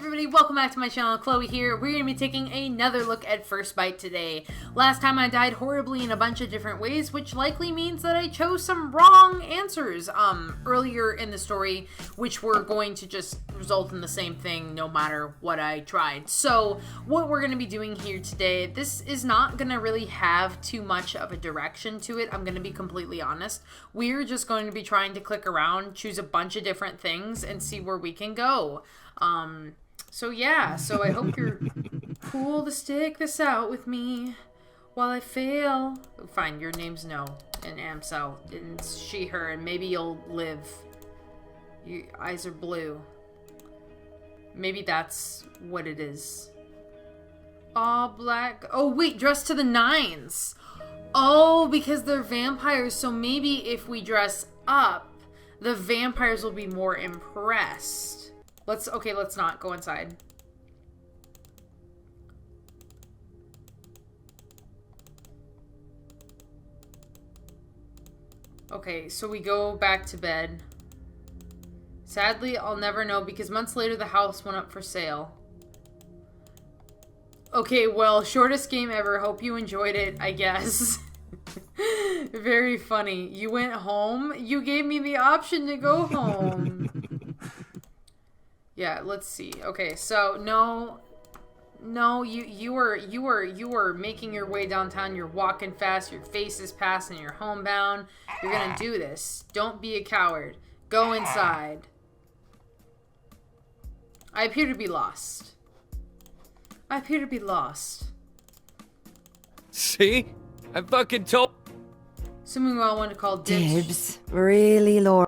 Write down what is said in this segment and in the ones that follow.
everybody, welcome back to my channel. Chloe here. We're going to be taking another look at First Bite today. Last time I died horribly in a bunch of different ways, which likely means that I chose some wrong answers earlier in the story, which were going to just result in the same thing no matter what I tried. So what we're going to be doing here today, this is not going to really have too much of a direction to it. I'm going to be completely honest. We're just going to be trying to click around, choose a bunch of different things, and see where we can go. So yeah, so I hope you're cool to stick this out with me while I fail. Fine, your name's No, and Amso, and she, her, and maybe you'll live. Your eyes are blue. Maybe that's what it is. All black. Oh wait, dress to the nines. Oh, because they're vampires, so maybe if we dress up, the vampires will be more impressed. Let's not go inside. Okay, so we go back to bed. Sadly, I'll never know because months later the house went up for sale. Okay, well, shortest game ever. Hope you enjoyed it, I guess. Very funny. You went home? You gave me the option to go home. Yeah, let's see. Okay, so no, you were making your way downtown. You're walking fast. Your face is passing. You're homebound. You're gonna do this. Don't be a coward. Go inside. I appear to be lost. I appear to be lost. See? I fucking told. Assuming we all want to call dibs. Really, Laura?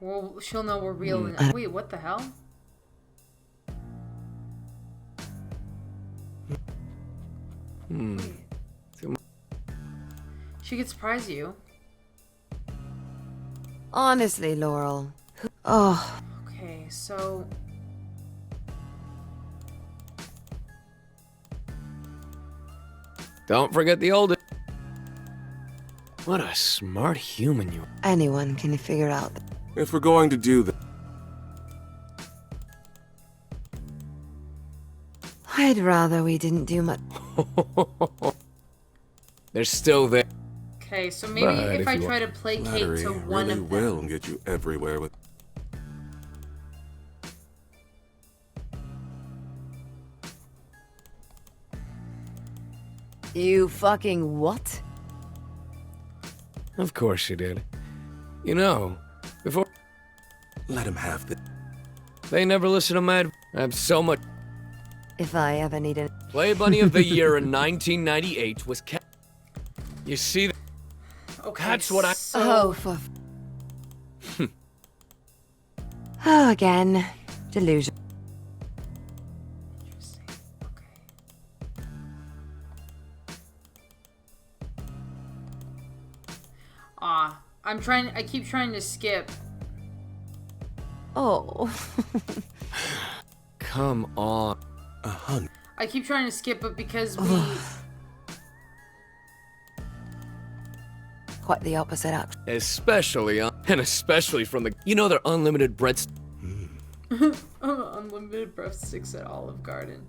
Well, she'll know we're real. Wait, what the hell? She could surprise you. Honestly, Laurel. Oh. Okay, so... Don't forget the oldest. What a smart human you are. Anyone can figure out. If we're going to do that, I'd rather we didn't do much. They're still there. Okay, so maybe if I try to placate flattery to one really of them. will get you everywhere with. You fucking what? Of course she did. You know, before Let him have the. they never listen to my I have so much. If I ever need it. Play Bunny of the Year in 1998 was You see that? Okay, That's what I. so... Oh, for. Oh, again. Delusion. Interesting. Okay. I keep trying to skip. Oh. Come on. A hunt. I keep trying to skip, but because we... Quite the opposite, actually. Especially from the. You know their unlimited breads. Unlimited breadsticks at Olive Garden.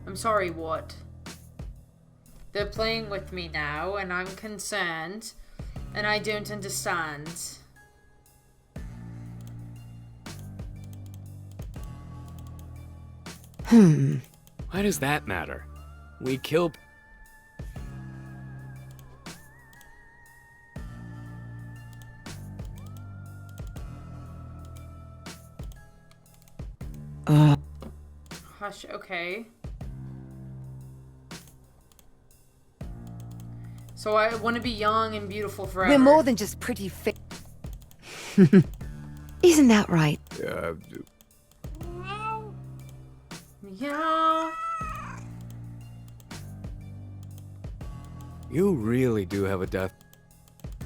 I'm sorry, what? They're playing with me now, and I'm concerned, and I don't understand. Why does that matter? We killed. Hush, okay. So I want to be young and beautiful forever. We're more than just pretty fit. Isn't that right? Yeah. Yeah. You really do have a death.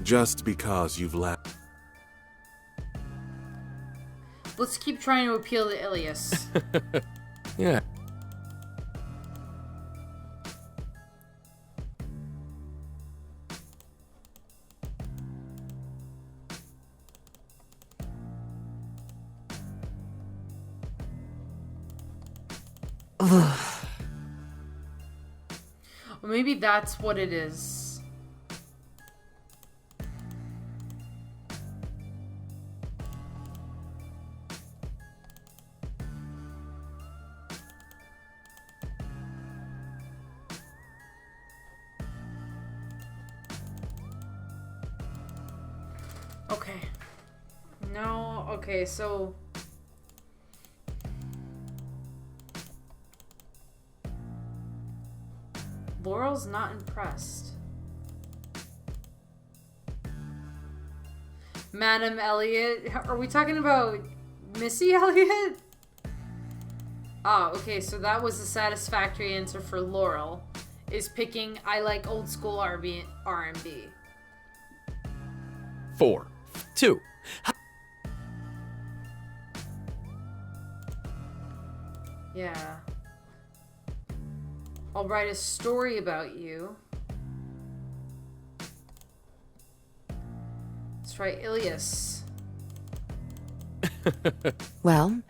Just because you've left. Let's keep trying to appeal to Ilias. Yeah. Ugh. Or maybe that's what it is. Okay. No, okay, so... Laurel's not impressed. Madam Elliot? Are we talking about Missy Elliott? Oh, okay, so that was a satisfactory answer for Laurel. Is picking I like old school R&B. 4, 2. Yeah. I'll write a story about you. Let's try Ilias. Well,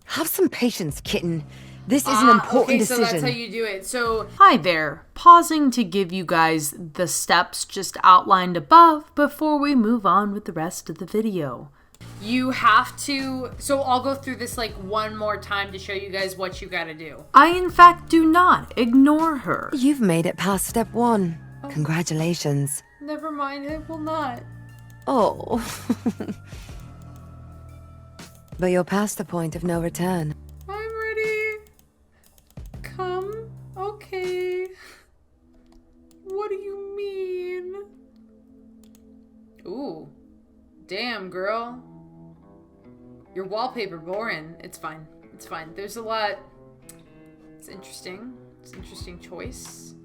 have some patience, kitten. This is an important decision. So that's how you do it. So, hi there. Pausing to give you guys the steps just outlined above before we move on with the rest of the video. You have to, so I'll go through this like one more time to show you guys what you gotta do. I, in fact, do not ignore her. You've made it past step 1. Oh. Congratulations. Never mind, I will not. Oh. But you're past the point of no return. I'm ready. Come. Okay. What do you mean? Ooh. Damn, girl. Your wallpaper boring. It's fine. It's fine. There's a lot. It's interesting. It's an interesting choice.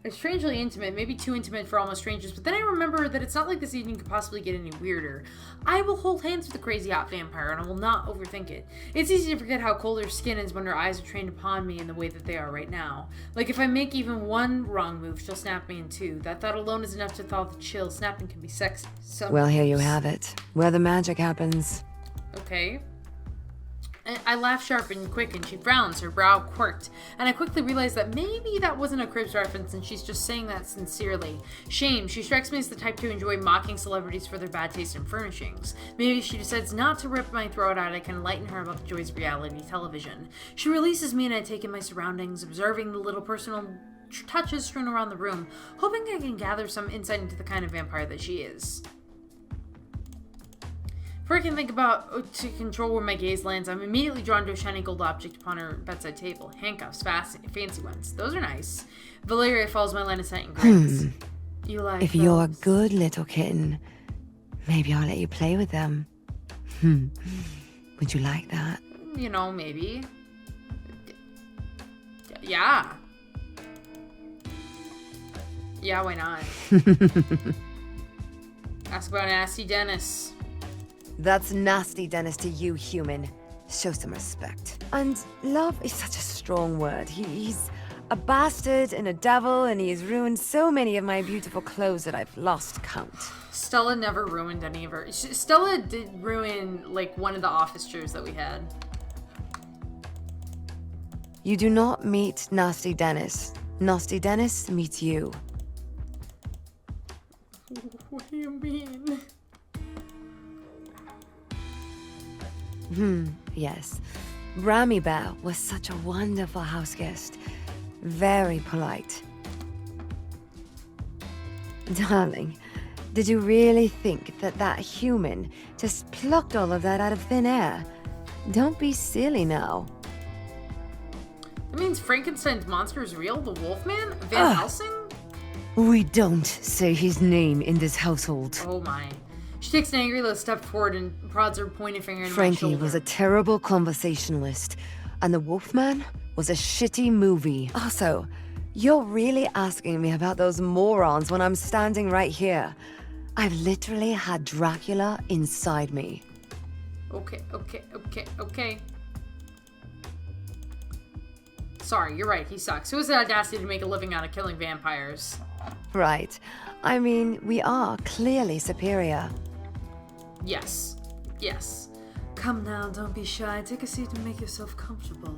It's strangely intimate. Maybe too intimate for almost strangers. But then I remember that it's not like this evening could possibly get any weirder. I will hold hands with the crazy hot vampire, and I will not overthink it. It's easy to forget how cold her skin is when her eyes are trained upon me in the way that they are right now. Like if I make even one wrong move, she'll snap me in two. That thought alone is enough to thaw the chill. Snapping can be sexy. Well, here you have it. Where the magic happens. Okay. I laugh sharp and quick, and she frowns, her brow quirked. And I quickly realize that maybe that wasn't a Cribs reference, and she's just saying that sincerely. Shame, she strikes me as the type to enjoy mocking celebrities for their bad taste in furnishings. Maybe she decides not to rip my throat out, I can enlighten her about the joys of reality television. She releases me, and I take in my surroundings, observing the little personal touches strewn around the room, hoping I can gather some insight into the kind of vampire that she is. Before I can think about to control where my gaze lands, I'm immediately drawn to a shiny gold object upon her bedside table. Handcuffs, fancy ones. Those are nice. Valeria follows my line of sight and grins. You like If those? you're a good little kitten, maybe I'll let you play with them. Would you like that? You know, maybe. Yeah. Yeah, why not? Ask about Nasty Dennis. That's nasty, Dennis, to you, human. Show some respect. And love is such a strong word. He's a bastard and a devil, and he has ruined so many of my beautiful clothes that I've lost count. Stella never ruined any of her. Stella did ruin, like, one of the office chairs that we had. You do not meet Nasty Dennis. Nasty Dennis meets you. What do you mean? Yes. Rami Bear was such a wonderful house guest. Very polite. Darling, did you really think that that human just plucked all of that out of thin air? Don't be silly now. That means Frankenstein's monster is real? The Wolfman? Van Helsing? We don't say his name in this household. Oh my. She takes an angry little step forward and prods her pointing finger in my Frankie shoulder. was a terrible conversationalist, and The Wolfman was a shitty movie. Also, you're really asking me about those morons when I'm standing right here. I've literally had Dracula inside me. Okay. Sorry, you're right, he sucks. Who has the audacity to make a living out of killing vampires? Right. I mean, we are clearly superior. Yes. Come now, don't be shy. Take a seat and make yourself comfortable.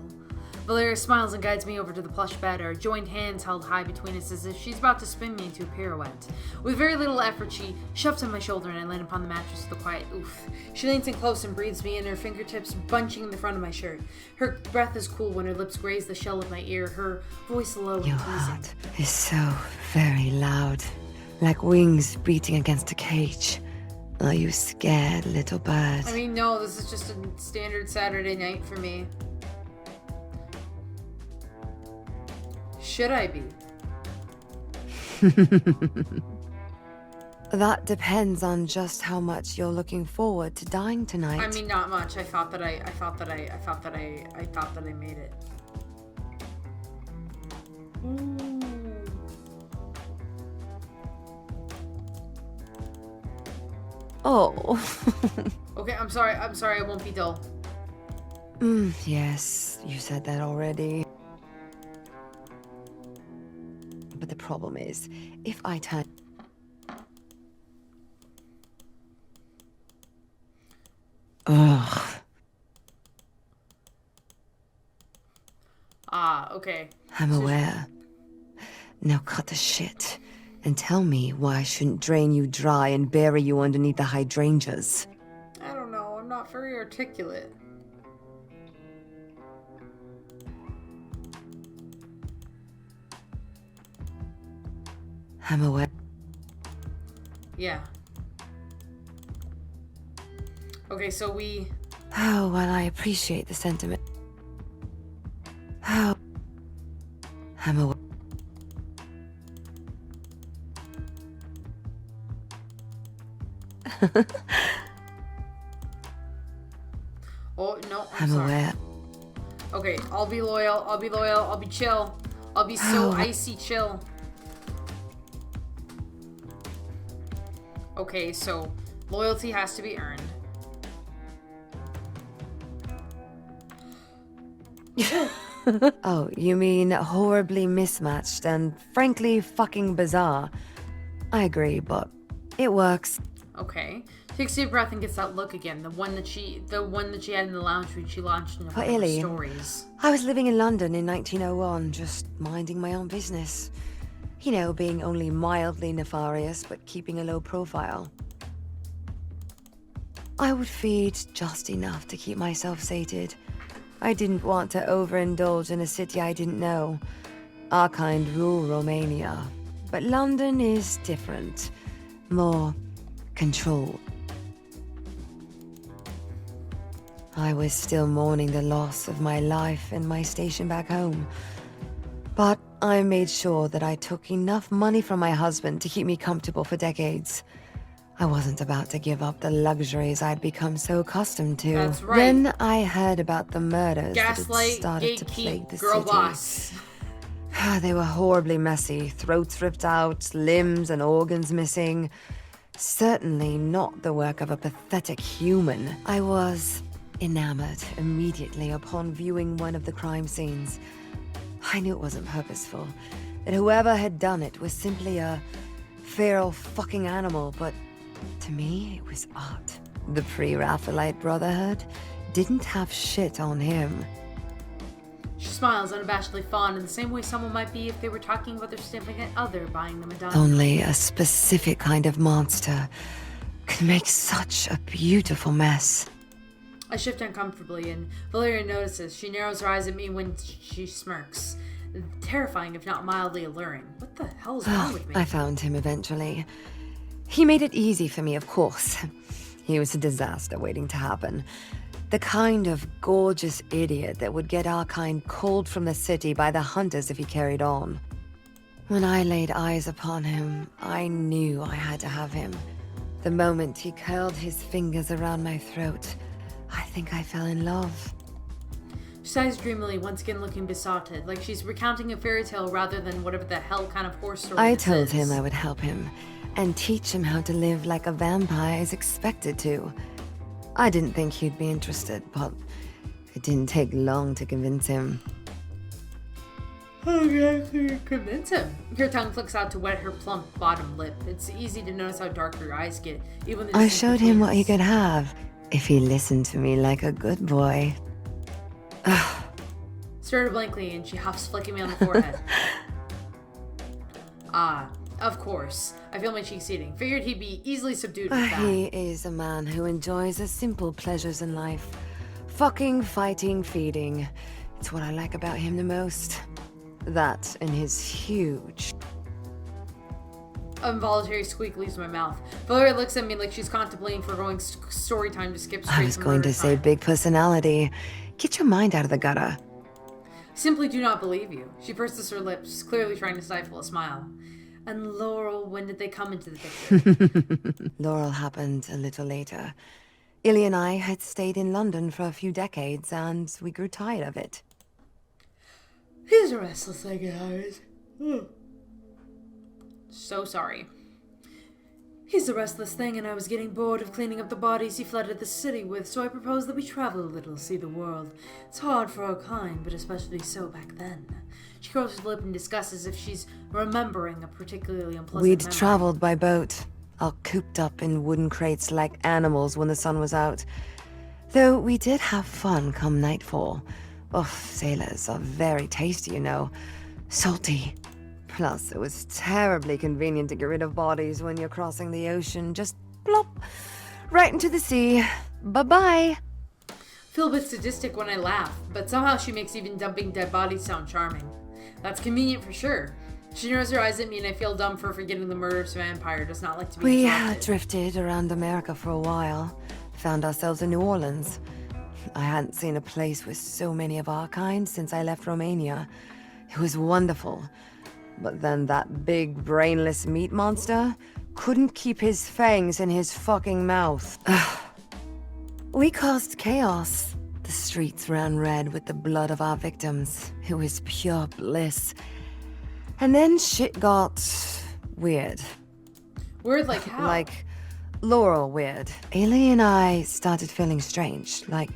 Valeria smiles and guides me over to the plush bed, our joined hands held high between us as if she's about to spin me into a pirouette. With very little effort, she shoves on my shoulder and I land upon the mattress with a quiet oof. She leans in close and breathes me in, her fingertips bunching the front of my shirt. Her breath is cool when her lips graze the shell of my ear, her voice low and Your pleasing. heart is so very loud, like wings beating against a cage. Are you scared, little bird? I mean, no, this is just a standard Saturday night for me. Should I be? That depends on just how much you're looking forward to dying tonight. I mean, not much. I thought that I made it. Ooh. Oh. Okay, I'm sorry, I won't be dull. Yes, you said that already. But the problem is, if I turn... Ugh. Ah, okay. I'm aware. Now cut the shit and tell me why I shouldn't drain you dry and bury you underneath the hydrangeas. I don't know, I'm not very articulate. I'm aware. Yeah. Okay, so we... Oh, well, I appreciate the sentiment. Oh. I'm aware. Oh, no, I'm sorry. aware. Okay, I'll be loyal, I'll be chill. I'll be so icy chill. Okay, so loyalty has to be earned. Oh, you mean horribly mismatched and frankly fucking bizarre. I agree, but it works. Okay. Takes a deep breath and gets that look again. The one that she had in the lounge when she launched into one of her Illy. stories. I was living in London in 1901, just minding my own business. You know, being only mildly nefarious, but keeping a low profile. I would feed just enough to keep myself sated. I didn't want to overindulge in a city I didn't know. Our kind rule Romania. But London is different. More control. I was still mourning the loss of my life and my station back home. But I made sure that I took enough money from my husband to keep me comfortable for decades. I wasn't about to give up the luxuries I'd become so accustomed to. That's right. Then I heard about the murders that had Gaslight, started to plague gatekeep, the girl city. boss. They were horribly messy, throats ripped out, limbs and organs missing. Certainly not the work of a pathetic human. I was enamored immediately upon viewing one of the crime scenes. I knew it wasn't purposeful, that whoever had done it was simply a feral fucking animal, but to me, it was art. The pre-Raphaelite Brotherhood didn't have shit on him. She smiles, unabashedly fond, in the same way someone might be if they were talking about their significant other buying them a diamond. Only a specific kind of monster could make such a beautiful mess. I shift uncomfortably, and Valeria notices. She narrows her eyes at me when she smirks. Terrifying, if not mildly alluring. What the hell is wrong with me? I found him eventually. He made it easy for me, of course. He was a disaster waiting to happen. The kind of gorgeous idiot that would get our kind called from the city by the hunters if he carried on. When I laid eyes upon him, I knew I had to have him. The moment he curled his fingers around my throat, I think I fell in love. She sighs dreamily, once again looking besotted, like she's recounting a fairy tale rather than whatever the hell kind of horse story I this told is. him I would help him, and teach him how to live like a vampire is expected to. I didn't think he'd be interested, but it didn't take long to convince him. How exactly you convince him? Your tongue flicks out to wet her plump bottom lip. It's easy to notice how dark her eyes get, even the I distance showed him between what he us. could have, If he listened to me like a good boy. Stared her blankly, and she huffs, flicking me on the forehead. Ah, of course. I feel my cheeks heating. Figured he'd be easily subdued with that. He is a man who enjoys the simple pleasures in life. Fucking, fighting, feeding. It's what I like about him the most. That and his huge... A involuntary squeak leaves my mouth. Valeria looks at me like she's contemplating foregoing story time to skip straight I was to going murder to say time. big personality. Get your mind out of the gutter. Simply do not believe you. She purses her lips, clearly trying to stifle a smile. And Laurel, when did they come into the picture? Laurel happened a little later. Illy and I had stayed in London for a few decades, and we grew tired of it. He's a restless thing, guys. So sorry. He's a restless thing, and I was getting bored of cleaning up the bodies he flooded the city with, so I proposed that we travel a little, see the world. It's hard for our kind, but especially so back then. She curls her lip and discusses if she's remembering a particularly unpleasant We'd memory. traveled by boat, all cooped up in wooden crates like animals when the sun was out. Though we did have fun come nightfall. Oh, sailors are very tasty, you know. Salty. Plus, it was terribly convenient to get rid of bodies when you're crossing the ocean. Just plop, right into the sea. Bye-bye. Feel a bit sadistic when I laugh, but somehow she makes even dumping dead bodies sound charming. That's convenient for sure. She narrows her eyes at me and I feel dumb for forgetting the murderous vampire does not like to be We interrupted. drifted around America for a while. Found ourselves in New Orleans. I hadn't seen a place with so many of our kind since I left Romania. It was wonderful. But then that big brainless meat monster couldn't keep his fangs in his fucking mouth. We caused chaos. The streets ran red with the blood of our victims. It was pure bliss. And then shit got weird. Weird like how? Like Laurel weird. Illy and I started feeling strange. Like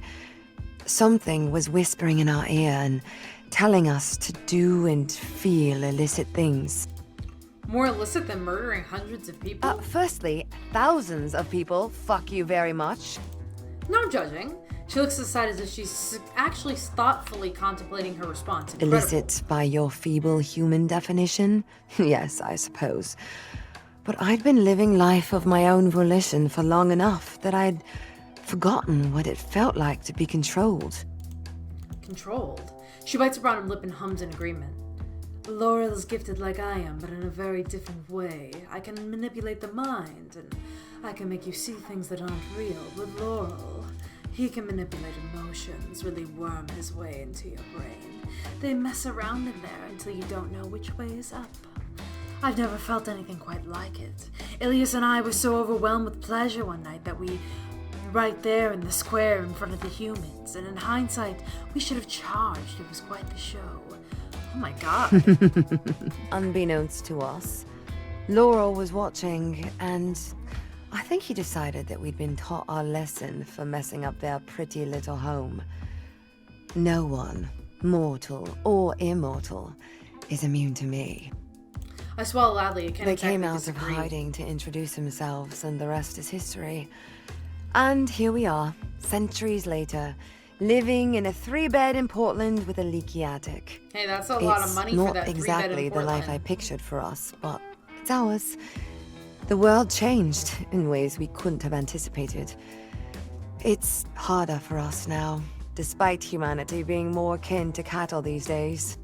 something was whispering in our ear and telling us to do and feel illicit things. More illicit than murdering hundreds of people? Firstly, thousands of people, fuck you very much. No judging. She looks aside as if she's actually thoughtfully contemplating her response. Incredible. Illicit by your feeble human definition? Yes, I suppose. But I'd been living life of my own volition for long enough that I'd forgotten what it felt like to be controlled. Controlled. She bites her bottom lip and hums in agreement. Laurel is gifted like I am, but in a very different way. I can manipulate the mind, and I can make you see things that aren't real. With Laurel, he can manipulate emotions, really worm his way into your brain. They mess around in there until you don't know which way is up. I've never felt anything quite like it. Ilias and I were so overwhelmed with pleasure one night that we right there in the square in front of the humans, and in hindsight, we should have charged. It was quite the show. Oh my god. Unbeknownst to us, Laurel was watching, and I think he decided that we'd been taught our lesson for messing up their pretty little home. No one, mortal or immortal, is immune to me. I swallow loudly. I can't They exactly came out of disagree. hiding to introduce themselves, and the rest is history. And here we are, centuries later, living in a 3-bed in Portland with a leaky attic. Hey, that's a lot of money for that 3-bed in It's not exactly the life I Portland. pictured for us, but it's ours. The world changed in ways we couldn't have anticipated. It's harder for us now, despite humanity being more akin to cattle these days.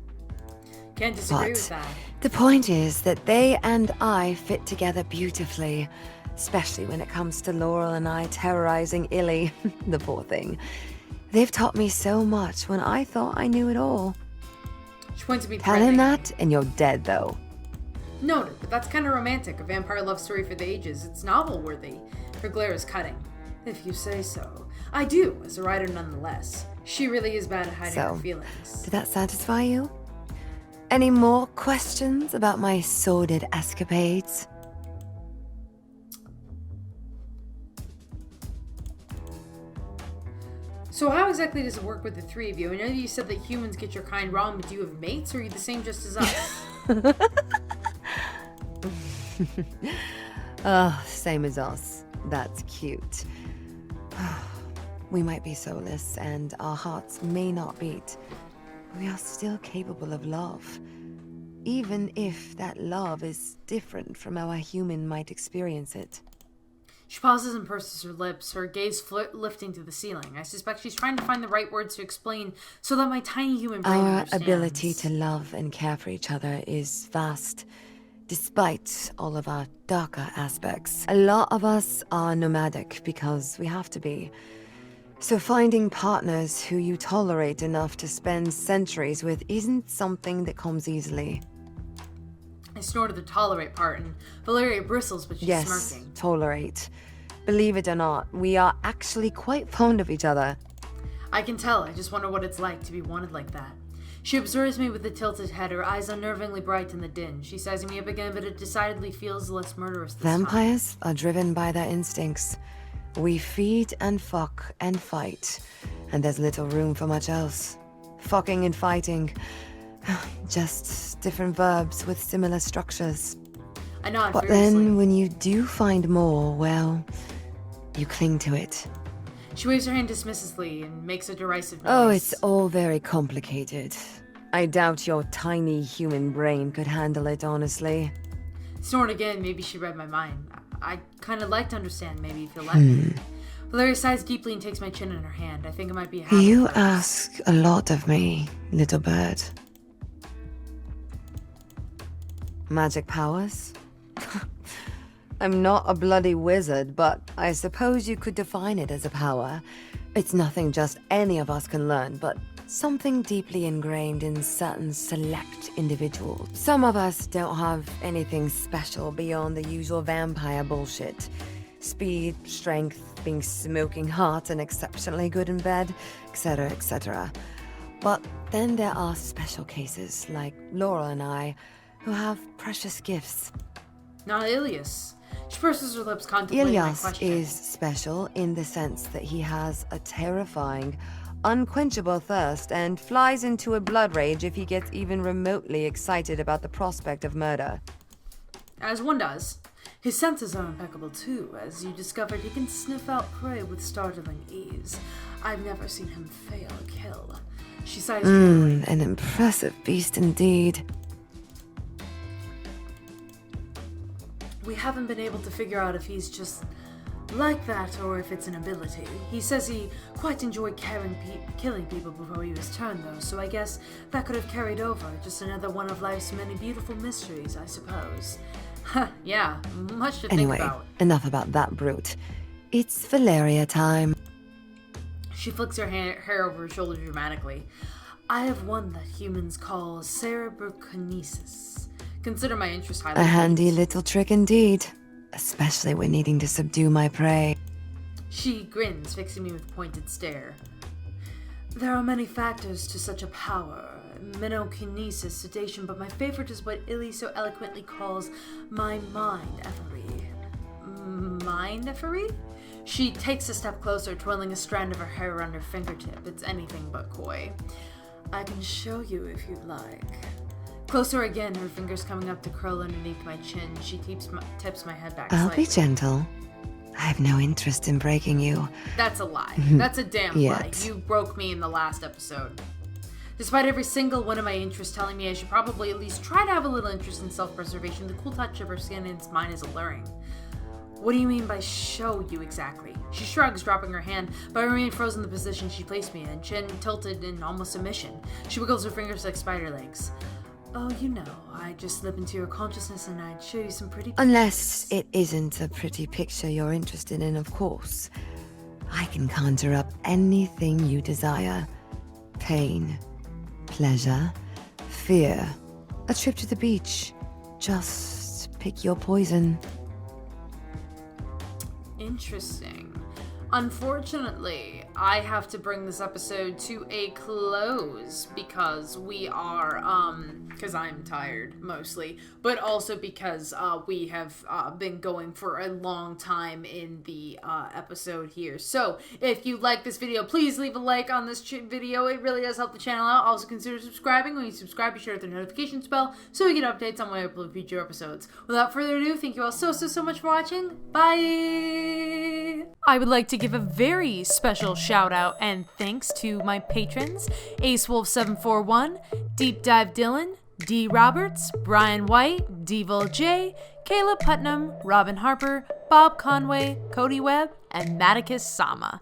Can't disagree But with that. the point is that they and I fit together beautifully, especially when it comes to Laurel and I terrorizing Illy, the poor thing. They've taught me so much when I thought I knew it all. She points at me Tell him threateningly. that, and you're dead, though. Noted, but that's kind of romantic. A vampire love story for the ages. It's novel-worthy. Her glare is cutting. If you say so. I do, as a writer nonetheless. She really is bad at hiding her So, feelings. did that satisfy you? Any more questions about my sordid escapades? So how exactly does it work with the three of you? I know you said that humans get your kind wrong, but do you have mates, or are you the same just as us? Same as us. That's cute. We might be soulless and our hearts may not beat. We are still capable of love. Even if that love is different from how a human might experience it. She pauses and purses her lips, her gaze lifting to the ceiling. I suspect she's trying to find the right words to explain so that my tiny human brain Our understands. ability to love and care for each other is vast, despite all of our darker aspects. A lot of us are nomadic because we have to be. So finding partners who you tolerate enough to spend centuries with isn't something that comes easily. I snorted the tolerate part, and Valeria bristles, but she's Yes, smirking. tolerate. Believe it or not, we are actually quite fond of each other. I can tell. I just wonder what it's like to be wanted like that. She observes me with a tilted head, her eyes unnervingly bright in the din. She's sizing me up again, but it decidedly feels less murderous this time. Vampires are driven by their instincts. We feed and fuck and fight, and there's little room for much else. Fucking and fighting. Just different verbs with similar structures. I nod But furiously. then when you do find more, well, you cling to it. She waves her hand dismissively and makes a derisive noise. Oh, it's all very complicated. I doubt your tiny human brain could handle it, honestly. Snort again. Maybe she read my mind. I kind of like to understand, maybe, if you'll let me. Valeria sighs deeply and takes my chin in her hand. I think it might be a habit You first. ask a lot of me, little bird. Magic powers? I'm not a bloody wizard, but I suppose you could define it as a power. It's nothing just any of us can learn, but something deeply ingrained in certain select individuals. Some of us don't have anything special beyond the usual vampire bullshit. Speed, strength, being smoking hot and exceptionally good in bed, etc., etc. But then there are special cases, like Laura and I, who have precious gifts. Not Ilias. She purses her lips, contemplating my Ilias question. is special in the sense that he has a terrifying, unquenchable thirst and flies into a blood rage if he gets even remotely excited about the prospect of murder. As one does. His senses are impeccable too. As you discovered, he can sniff out prey with startling ease. I've never seen him fail a kill. She sighs wearily. An impressive beast indeed. We haven't been able to figure out if he's just like that or if it's an ability. He says he quite enjoyed killing people before he was turned, though, so I guess that could have carried over. Just another one of life's many beautiful mysteries, I suppose. Yeah, much to Anyway, think about. enough about that brute. It's Valeria time. She flicks her hair over her shoulder dramatically. I have one that humans call cerebrokinesis. Consider my interest highly. A handy little trick indeed, especially when needing to subdue my prey. She grins, fixing me with a pointed stare. There are many factors to such a power. Menokinesis, sedation, but my favorite is what Illy so eloquently calls my mind-effery. Mind-effery? She takes a step closer, twirling a strand of her hair around her fingertip. It's anything but coy. I can show you if you'd like. Closer again, her fingers coming up to curl underneath my chin. She tips my head back I'll slightly. be gentle. I have no interest in breaking you. That's a lie. That's a damn lie. Yet. You broke me in the last episode. Despite every single one of my interests telling me I should probably at least try to have a little interest in self-preservation, the cool touch of her skin and mine is alluring. What do you mean by show you exactly? She shrugs, dropping her hand, but I remain frozen in the position she placed me in, chin tilted in almost submission. She wiggles her fingers like spider legs. Oh, you know, I'd just slip into your consciousness and I'd show you some pretty pictures. Unless it isn't a pretty picture you're interested in, of course. I can conjure up anything you desire. Pain, pleasure, fear, a trip to the beach. Just pick your poison. Interesting. Unfortunately, I have to bring this episode to a close because we are, because I'm tired mostly, but also because we have been going for a long time in the episode here. So, if you like this video, please leave a like on this video. It really does help the channel out. Also, consider subscribing. When you subscribe, be sure to hit the notification bell so you get updates on when I upload future episodes. Without further ado, thank you all so much for watching. Bye! I would like to give a very special shout out and thanks to my patrons, AceWolf741, Deep Dive Dylan, D. Roberts, Brian White, Deevil J, Caleb Putnam, Robin Harper, Bob Conway, Cody Webb, and Maticus Sama.